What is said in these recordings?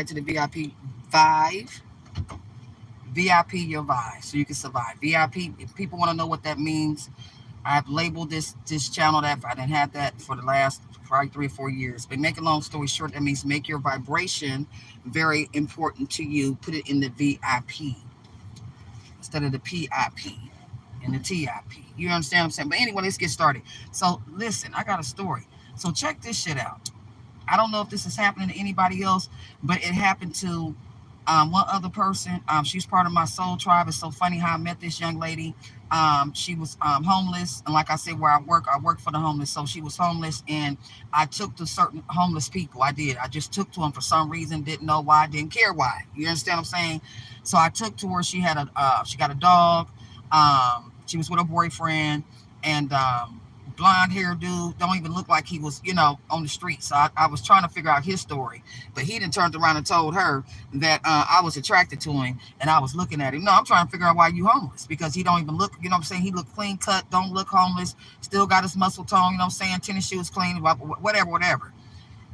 to the VIP Vive. VIP your vibe so you can survive. VIP, if people want to know what that means, I've labeled this channel that I didn't have that for the last probably 3 or 4 years. But make a long story short, that means make your vibration very important to you. Put it in the VIP instead of the PIP and the TIP. You understand what I'm saying? But anyway, let's get started. So listen, I got a story. So check this shit out. I don't know if this is happening to anybody else, but it happened to one other person. She's part of my soul tribe. It's so funny how I met this young lady. She was homeless, and like I said, where I work for the homeless. So she was homeless, and I took to certain homeless people. I did. I just took to them for some reason. Didn't know why. Didn't care why. You understand what I'm saying? So I took to her. She got a dog. She was with her boyfriend, and blonde hair dude, don't even look like he was, on the street. So I was trying to figure out his story, but he then turned around and told her that I was attracted to him, and I was looking at him. No, I'm trying to figure out why you homeless, because he don't even look, what I'm saying? He look clean cut, don't look homeless, still got his muscle tone, what I'm saying? Tennis shoes clean, whatever.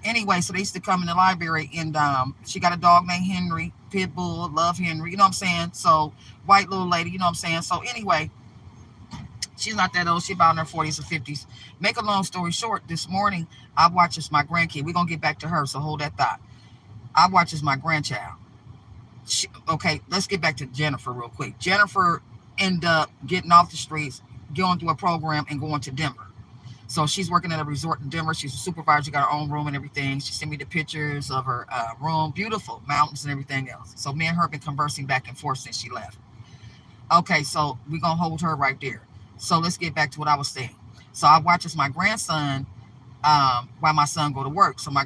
Anyway, so they used to come in the library, and she got a dog named Henry, pit bull, love Henry, you know what I'm saying? So white little lady, you know what I'm saying? So anyway, she's not that old. She's about in her 40s or 50s. Make a long story short, this morning, I watched as my grandkid. We're going to get back to her, so hold that thought. I watched as my grandchild. Okay, let's get back to Jennifer real quick. Jennifer ended up getting off the streets, going through a program, and going to Denver. So she's working at a resort in Denver. She's a supervisor. She got her own room and everything. She sent me the pictures of her room. Beautiful mountains and everything else. So me and her have been conversing back and forth since she left. Okay, so we're going to hold her right there. So let's get back to what I was saying. So I watch as my grandson, while my son go to work. So my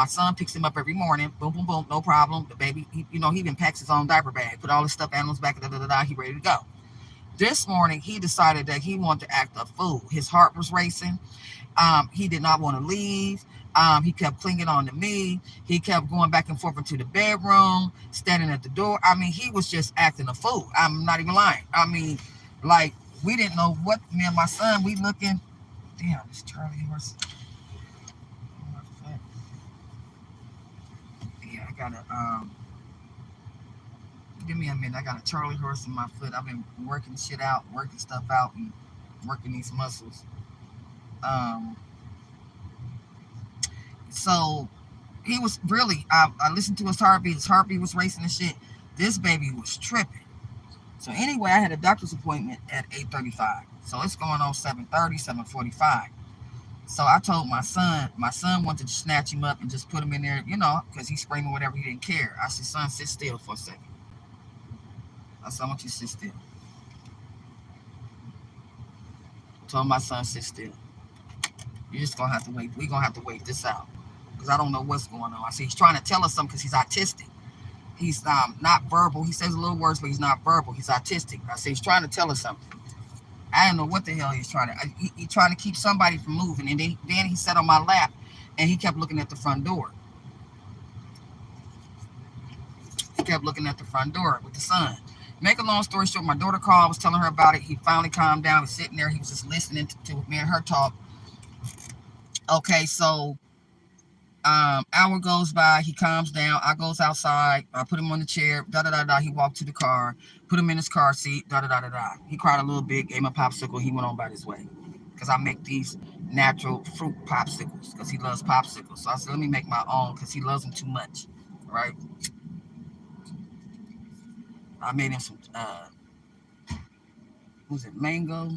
son picks him up every morning. Boom, boom, boom, no problem. The baby, he even packs his own diaper bag, put all his stuffed animals back, he ready to go. This morning, he decided that he wanted to act a fool. His heart was racing. He did not want to leave. He kept clinging on to me. He kept going back and forth into the bedroom, standing at the door. I mean, he was just acting a fool. I'm not even lying. I mean, like, we didn't know what, me and my son, we looking. Damn, this Charlie horse. Yeah, I got give me a minute. I got a Charlie horse in my foot. I've been working shit out, working stuff out, and working these muscles. Um, so he was really, I listened to his heartbeat. His heartbeat was racing and shit. This baby was tripping. So anyway, I had a doctor's appointment at 8:35. So it's going on 7:30, 7:45. So I told my son wanted to snatch him up and just put him in there, because he's screaming whatever, he didn't care. I said, son, sit still for a second. I said, I want you to sit still. Told my son, sit still. You're just going to have to wait. We're going to have to wait this out, because I don't know what's going on. I said, he's trying to tell us something because he's autistic. He's not verbal. He says little words, but he's not verbal. He's autistic. I said, he's trying to tell us something. I don't know what the hell he's trying to. He trying to keep somebody from moving, and then he sat on my lap, and he kept looking at the front door. He kept looking at the front door with the son. Make a long story short, my daughter called. I was telling her about it. He finally calmed down. He was sitting there. He was just listening to me and her talk. Okay, so hour goes by. He calms down. I goes outside. I put him on the chair. He walked to the car. Put him in his car seat. He cried a little bit. Gave him a popsicle. He went on about his way. Because I make these natural fruit popsicles. Because he loves popsicles. So I said, let me make my own. Because he loves them too much. Right? I made him some. Was it mango?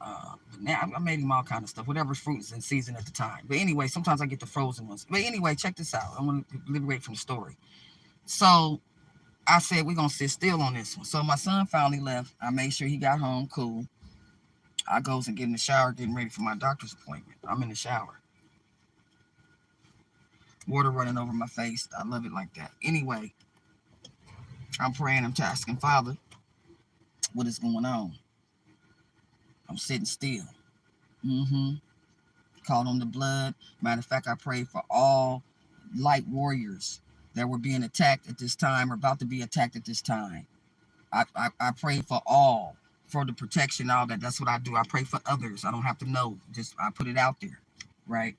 I made him all kind of stuff, whatever fruit is in season at the time. But anyway, sometimes I get the frozen ones. But anyway, check this out. I want to liberate from the story. So I said, we're going to sit still on this one. So my son finally left. I made sure he got home cool. I goes and get in the shower, getting ready for my doctor's appointment. I'm in the shower. Water running over my face. I love it like that. Anyway, I'm praying. I'm asking Father, what is going on? I'm sitting still. Called on the blood. Matter of fact, I prayed for all light warriors that were being attacked at this time or about to be attacked at this time. I prayed for all, for the protection, all that. That's what I do. I pray for others. I don't have to know. Just I put it out there, right?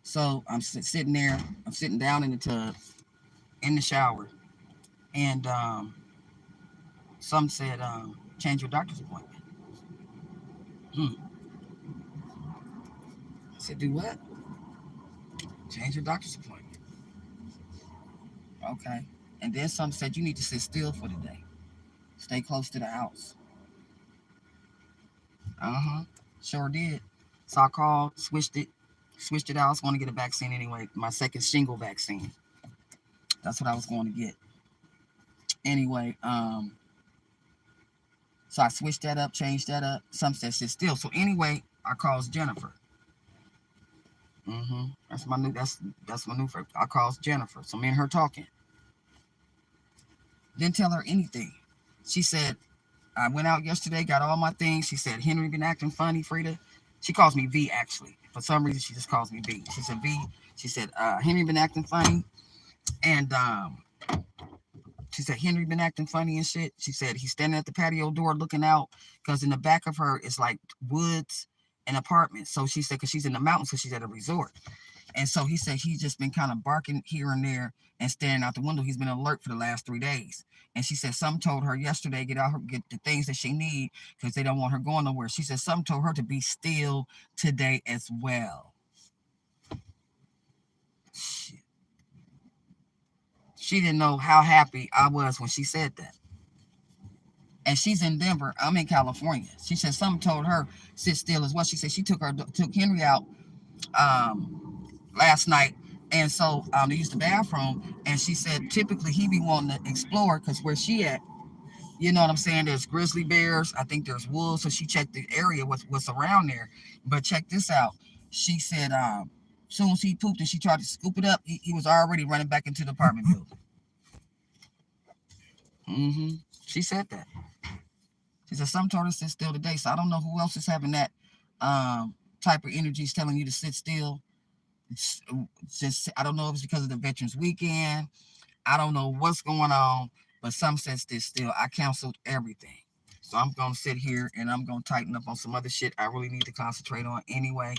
So I'm sitting there. I'm sitting down in the tub, in the shower, and some said, change your doctor's appointment. Hmm. I said, do what? Change your doctor's appointment. Okay. And then some said, you need to sit still for the day. Stay close to the house. Uh-huh. Sure did. So I called, switched it out. I was going to get a vaccine anyway, my second shingle vaccine. That's what I was going to get. Anyway, so I switched that up, changed that up. Some said sit still. So anyway, I calls Jennifer. That's my new. That's my new. I calls Jennifer. So me and her talking. Didn't tell her anything. She said I went out yesterday, got all my things. She said Henry been acting funny, Frida. She calls me V actually. For some reason, she just calls me V. She said V. She said Henry been acting funny, and she said Henry been acting funny and shit. She said he's standing at the patio door looking out because in the back of her is like woods and apartments. So she said because she's in the mountains, because she's at a resort. And so he said he's just been kind of barking here and there and staring out the window. He's been alert for the last 3 days. And she said some told her yesterday get the things that she need because they don't want her going nowhere. She said some told her to be still today as well. Shit. She didn't know how happy I was when she said that. And she's in Denver. I'm in California. She said something told her sit still as well. She said she took Henry out last night, and so they used the bathroom, and she said typically he be wanting to explore because where she at, you know what I'm saying? There's grizzly bears. I think there's wolves. So she checked the area what's around there. But check this out. She said soon as he pooped and she tried to scoop it up, he was already running back into the apartment building. She said that. She said some told her to sit still today. So I don't know who else is having that type of energy is telling you to sit still. It's just I don't know if it's because of the Veterans Weekend. I don't know what's going on, but some said sit still. I canceled everything. So I'm going to sit here and I'm going to tighten up on some other shit I really need to concentrate on anyway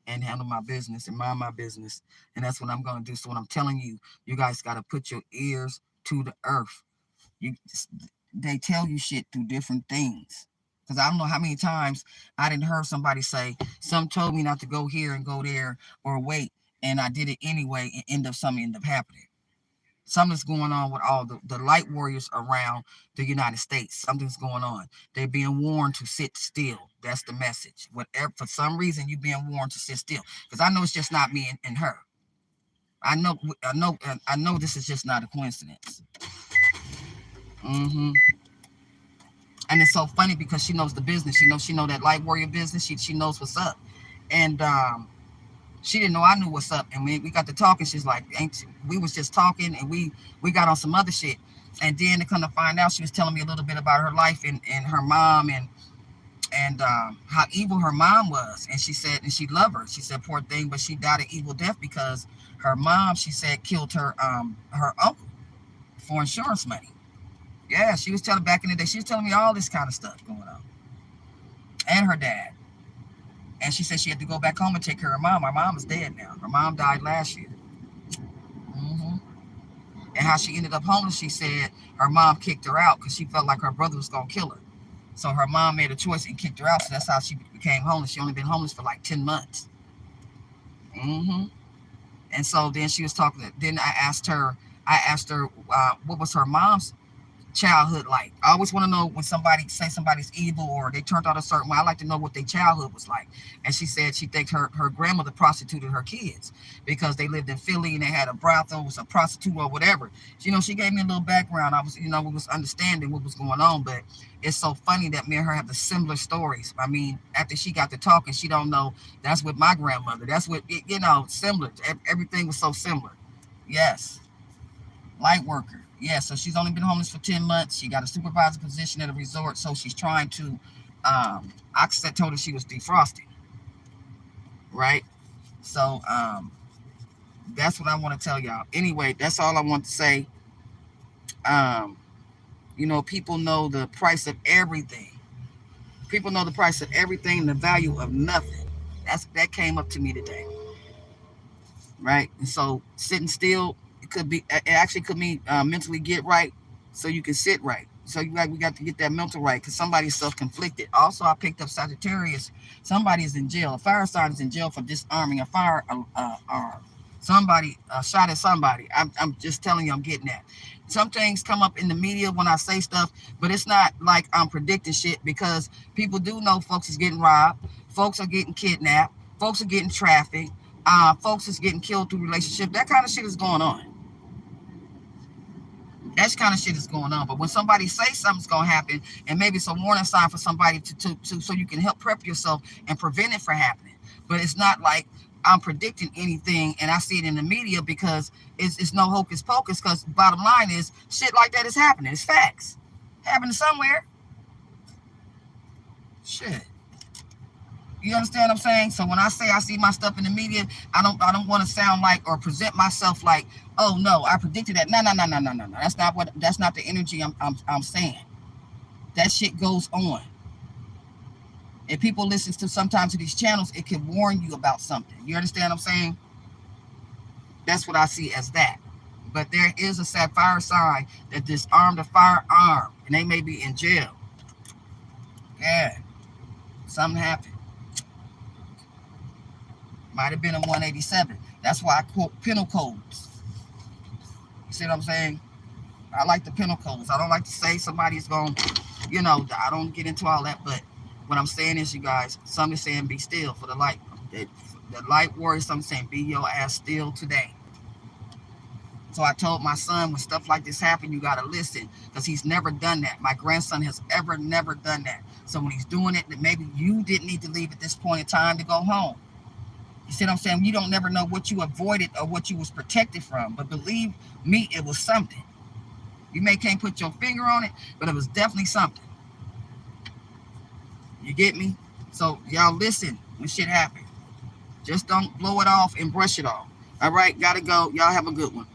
and handle my business and mind my business. And that's what I'm going to do. So what I'm telling you, you guys got to put your ears to the earth. They tell you shit through different things. Because I don't know how many times I didn't hear somebody say, some told me not to go here and go there or wait. And I did it anyway and something ended up happening. Something's going on with all the light warriors around the United States. Something's going on. They're being warned to sit still. That's the message. Whatever, for some reason, you're being warned to sit still. Because I know it's just not me and her. I know this is just not a coincidence. And it's so funny because she knows the business. She know that light warrior business. She knows what's up. And she didn't know I knew what's up. And we got to talking. She's like, we was just talking and we got on some other shit. And then to come to find out, she was telling me a little bit about her life and her mom and how evil her mom was. And she said, and she loved her. She said, poor thing, but she died an evil death because her mom, she said, killed her uncle for insurance money. Yeah, she was telling back in the day, she was telling me all this kind of stuff going on. And her dad. And she said she had to go back home and take care of her mom. Her mom is dead now. Her mom died last year. And how she ended up homeless, she said her mom kicked her out because she felt like her brother was going to kill her. So her mom made a choice and kicked her out. So that's how she became homeless. She only been homeless for like 10 months. And so then she was talking. Then I asked her what was her mom's childhood like. I always want to know when somebody say somebody's evil or they turned out a certain way. I like to know what their childhood was like. And she said she thinks her grandmother prostituted her kids because they lived in Philly and they had a brothel, was a prostitute or whatever. She gave me a little background. I was, we was understanding what was going on, but it's so funny that me and her have the similar stories. I mean, after she got to talking, she don't know that's with my grandmother. That's what, similar. Everything was so similar. Yes. Light worker. Yeah, so she's only been homeless for 10 months. She got a supervisor position at a resort, so she's trying to, I told her she was defrosting, right? So that's what I want to tell y'all. Anyway, that's all I want to say. People know the price of everything. People know the price of everything and the value of nothing. That came up to me today. right? And so sitting still, it actually could mean mentally get right, so you can sit right. So we got to get that mental right, because somebody's self-conflicted. Also, I picked up Sagittarius. Somebody is in jail. A fire sign is in jail for disarming a firearm. Somebody shot at somebody. I'm just telling you, I'm getting that. Some things come up in the media when I say stuff, but it's not like I'm predicting shit, because people do know folks is getting robbed, folks are getting kidnapped, folks are getting trafficked, folks is getting killed through relationship. That kind of shit is going on. That kind of shit is going on. But when somebody says something's gonna happen, and maybe it's a warning sign for somebody to so you can help prep yourself and prevent it from happening. But it's not like I'm predicting anything and I see it in the media, because it's no hocus pocus. Because bottom line is, shit like that is happening. It's facts. Happening somewhere. Shit. You understand what I'm saying? So when I say I see my stuff in the media, I don't want to sound like or present myself like, oh no, I predicted that. No, no, no, no, no, no, no. That's not the energy I'm saying. That shit goes on. If people listen to sometimes to these channels, it can warn you about something. You understand what I'm saying? That's what I see as that. But there is a sapphire sign that disarmed a firearm, and they may be in jail. Yeah, something happened. Might have been a 187. That's why I quote penal codes. You see what I'm saying? I like the penal codes. I don't like to say somebody's going, I don't get into all that. But what I'm saying is, you guys, some is saying be still for the light. The light warrior, some saying be your ass still today. So I told my son, when stuff like this happen, you got to listen, because he's never done that. My grandson has never done that. So when he's doing it, that maybe you didn't need to leave at this point in time to go home. You see what I'm saying? You don't never know what you avoided or what you was protected from. But believe me, it was something. You can't put your finger on it, but it was definitely something. You get me? So y'all listen when shit happens. Just don't blow it off and brush it off. All right, gotta go. Y'all have a good one.